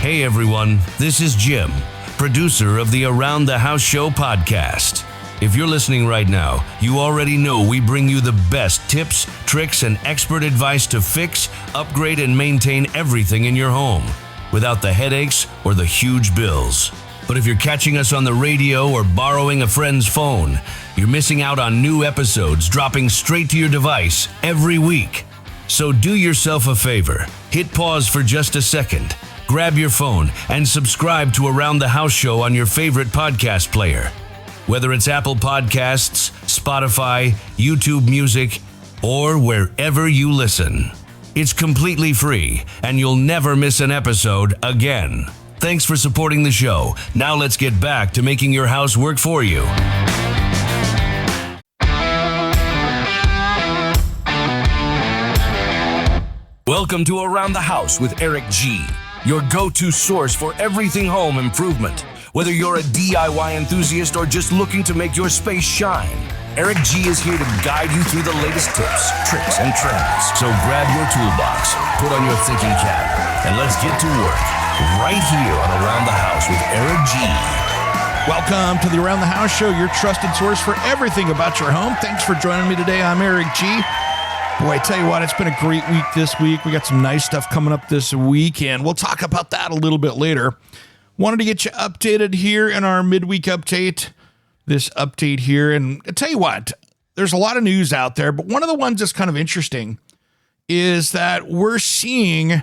Hey everyone, this is Jim, producer of the Around the House Show podcast. If you're listening right now, you already know we bring you the best tips, tricks, and expert advice to fix, upgrade, and maintain everything in your home without the headaches or the huge bills. But if you're catching us on the radio or borrowing a friend's phone, you're missing out on new episodes dropping straight to your device every week. So do yourself a favor, hit pause for just a second, grab your phone, and subscribe to Around the House Show on your favorite podcast player. Whether it's Apple Podcasts, Spotify, YouTube Music, or wherever you listen. It's completely free, and you'll never miss an episode again. Thanks for supporting the show. Now let's get back to making your house work for you. Welcome to Around the House with Eric G., your go-to source for everything home improvement. Whether you're a DIY enthusiast or just looking to make your space shine, Eric G. is here to guide you through the latest tips, tricks, and trends. So grab your toolbox, put on your thinking cap, and let's get to work right here on Around the House with Eric G. Welcome to the Around the House Show, your trusted source for everything about your home. Thanks for joining me today. I'm Eric G. Boy, I tell you what, it's been a great week this week. We got some nice stuff coming up this week, and we'll talk about that a little bit later. Wanted to get you updated here in our midweek update, this update here. And I tell you what, there's a lot of news out there, but one of the ones that's kind of interesting is that we're seeing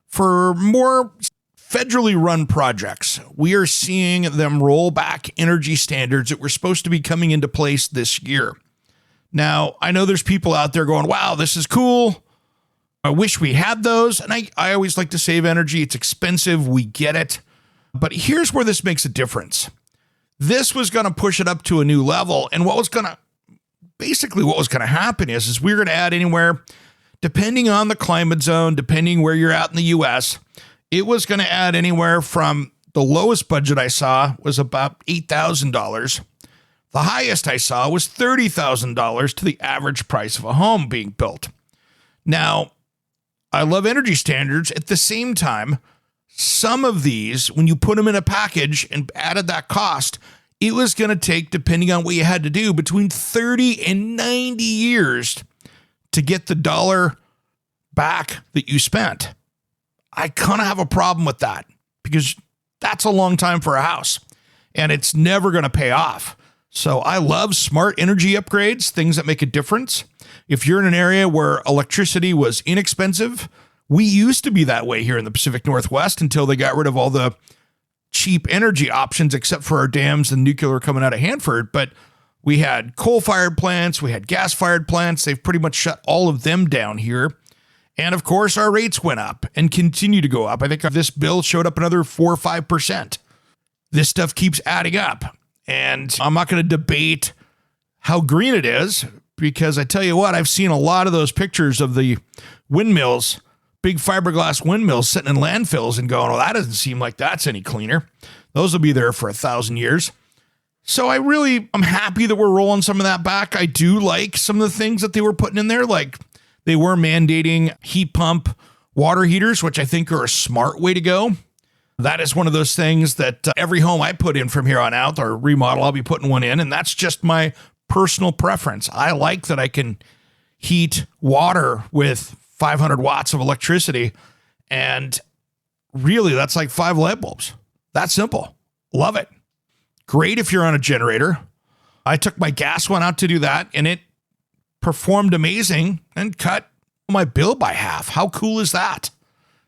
for more federally run projects, we are seeing them roll back energy standards that were supposed to be coming into place this year. Now, I know there's people out there going, wow, this is cool. I wish we had those. And I always like to save energy. It's expensive. We get it. But here's where this makes a difference. This was going to push it up to a new level. And what was going to happen is we're going to add anywhere, depending on the climate zone, depending where you're at in the US, it was going to add anywhere from the lowest budget I saw was about $8,000. The highest I saw was $30,000 to the average price of a home being built. Now, I love energy standards. At the same time, some of these, when you put them in a package and added that cost, it was going to take, depending on what you had to do, between 30 and 90 years to get the dollar back that you spent. I kind of have a problem with that because that's a long time for a house and it's never going to pay off. So I love smart energy upgrades, things that make a difference. If you're in an area where electricity was inexpensive, we used to be that way here in the Pacific Northwest until they got rid of all the cheap energy options, except for our dams and nuclear coming out of Hanford. But we had coal-fired plants, we had gas-fired plants. They've pretty much shut all of them down here. And of course, our rates went up and continue to go up. I think this bill showed up another 4 or 5%. This stuff keeps adding up. And I'm not going to debate how green it is, because I tell you what, I've seen a lot of those pictures of the windmills, big fiberglass windmills sitting in landfills and going, well, that doesn't seem like that's any cleaner. Those will be there for 1,000 years. So I'm happy that we're rolling some of that back. I do like some of the things that they were putting in there, like they were mandating heat pump water heaters, which I think are a smart way to go. That is one of those things that every home I put in from here on out or remodel, I'll be putting one in. And that's just my personal preference. I like that I can heat water with 500 watts of electricity. And really, that's like 5 light bulbs. That simple. Love it. Great if you're on a generator. I took my gas one out to do that, and it performed amazing and cut my bill by half. How cool is that?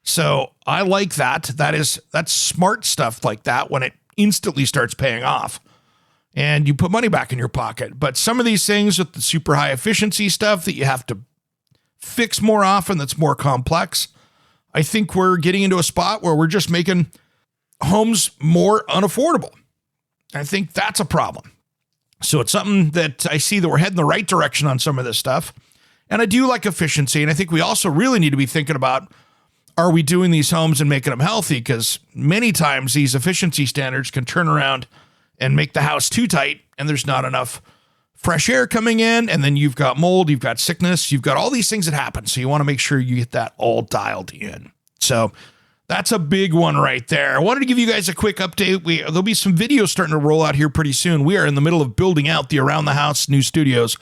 So I like that. That's smart stuff like that when it instantly starts paying off and you put money back in your pocket. But some of these things with the super high efficiency stuff that you have to fix more often, that's more complex, I think we're getting into a spot where we're just making homes more unaffordable. I think that's a problem. So it's something that I see that we're heading the right direction on some of this stuff. And I do like efficiency. And I think we also really need to be thinking about, are we doing these homes and making them healthy? Because many times these efficiency standards can turn around and make the house too tight and there's not enough fresh air coming in. And then you've got mold, you've got sickness, you've got all these things that happen. So you want to make sure you get that all dialed in. So That's a big one right there. I wanted to give you guys a quick update. There'll be some videos starting to roll out here pretty soon. We are in the middle of building out the Around the House new studios.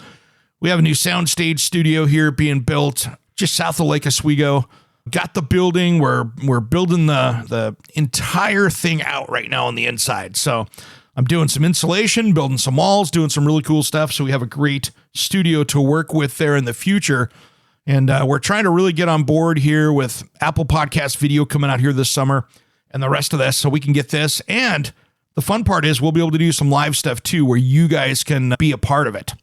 We have a new soundstage studio here being built just south of Lake Oswego. Got the building. We're building the entire thing out right now on the inside. So I'm doing some insulation, building some walls, doing some really cool stuff. So we have a great studio to work with there in the future. And we're trying to really get on board here with Apple Podcast video coming out here this summer and the rest of this so we can get this. And the fun part is we'll be able to do some live stuff too where you guys can be a part of it.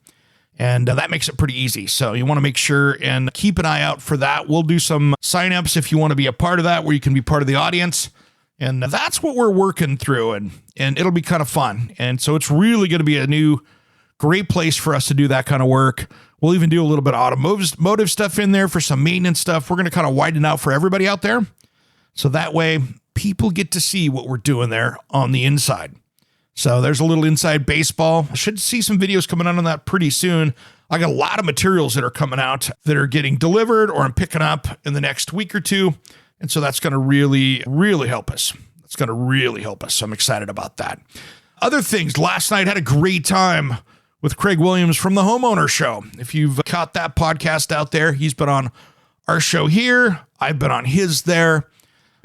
And that makes it pretty easy. So you want to make sure and keep an eye out for that. We'll do some signups if you want to be a part of that where you can be part of the audience. And that's what we're working through. And it'll be kind of fun. And so it's really going to be a new great place for us to do that kind of work. We'll even do a little bit of automotive stuff in there for some maintenance stuff. We're going to kind of widen out for everybody out there. So that way people get to see what we're doing there on the inside. So there's a little inside baseball. I should see some videos coming out on that pretty soon. I got a lot of materials that are coming out that are getting delivered or I'm picking up in the next week or two. And so that's going to really, really help us. It's going to really help us. So I'm excited about that. Other things, last night had a great time with Craig Williams from the Homeowner Show. If you've caught that podcast out there, he's been on our show here. I've been on his there.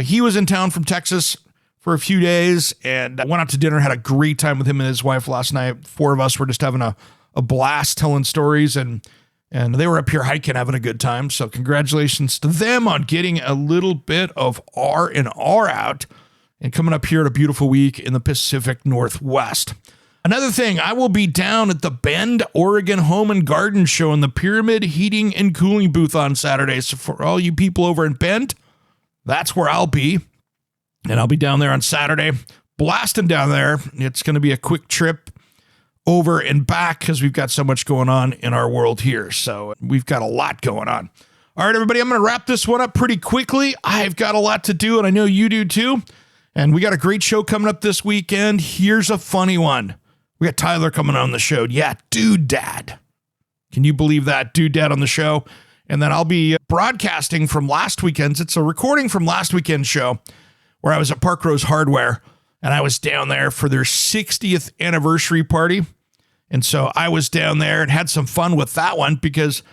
He was in town from Texas for a few days and I went out to dinner, had a great time with him and his wife last night. 4 of us were just having a blast telling stories and they were up here hiking, having a good time. So congratulations to them on getting a little bit of R&R out and coming up here at a beautiful week in the Pacific Northwest. Another thing, I will be down at the Bend, Oregon Home and Garden Show in the Pyramid Heating and Cooling booth on Saturday. So for all you people over in Bend, that's where I'll be. And I'll be down there on Saturday, blasting down there. It's going to be a quick trip over and back because we've got so much going on in our world here. So we've got a lot going on. All right, everybody, I'm going to wrap this one up pretty quickly. I've got a lot to do, and I know you do too. And we got a great show coming up this weekend. Here's a funny one. We got Tyler coming on the show. Yeah, Dude Dad. Can you believe that? Dude Dad on the show. And then I'll be broadcasting from last weekend's. It's a recording from last weekend's show where I was at Park Rose Hardware and I was down there for their 60th anniversary party. And so I was down there and had some fun with that one because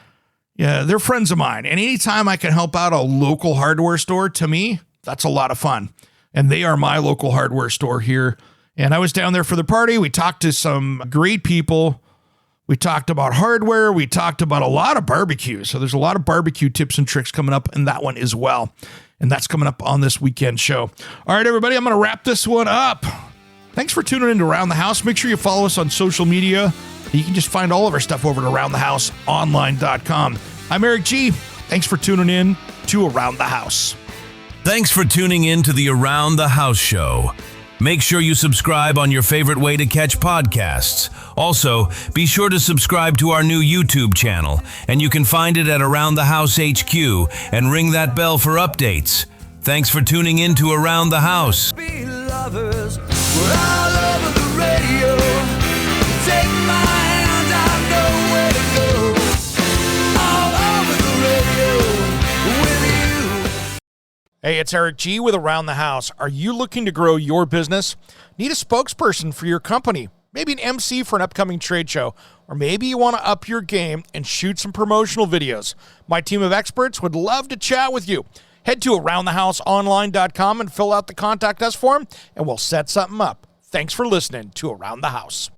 they're friends of mine. And anytime I can help out a local hardware store, to me, that's a lot of fun. And they are my local hardware store here. And I was down there for the party. We talked to some great people. We talked about hardware. We talked about a lot of barbecue. So there's a lot of barbecue tips and tricks coming up in that one as well. And that's coming up on this weekend show. All right, everybody, I'm going to wrap this one up. Thanks for tuning in to Around the House. Make sure you follow us on social media. You can just find all of our stuff over at aroundthehouseonline.com. I'm Eric G. Thanks for tuning in to Around the House. Thanks for tuning in to the Around the House show. Make sure you subscribe on your favorite way to catch podcasts. Also, be sure to subscribe to our new YouTube channel, and you can find it at Around the House HQ, and ring that bell for updates. Thanks for tuning in to Around the House. Be lovers, we're all over the radio. Take my hand, I know where to go. All over the radio with you. Hey, it's Eric G. with Around the House. Are you looking to grow your business? Need a spokesperson for your company? Maybe an MC for an upcoming trade show? Or maybe you want to up your game and shoot some promotional videos? My team of experts would love to chat with you. Head to aroundthehouseonline.com and fill out the contact us form, and we'll set something up. Thanks for listening to Around the House.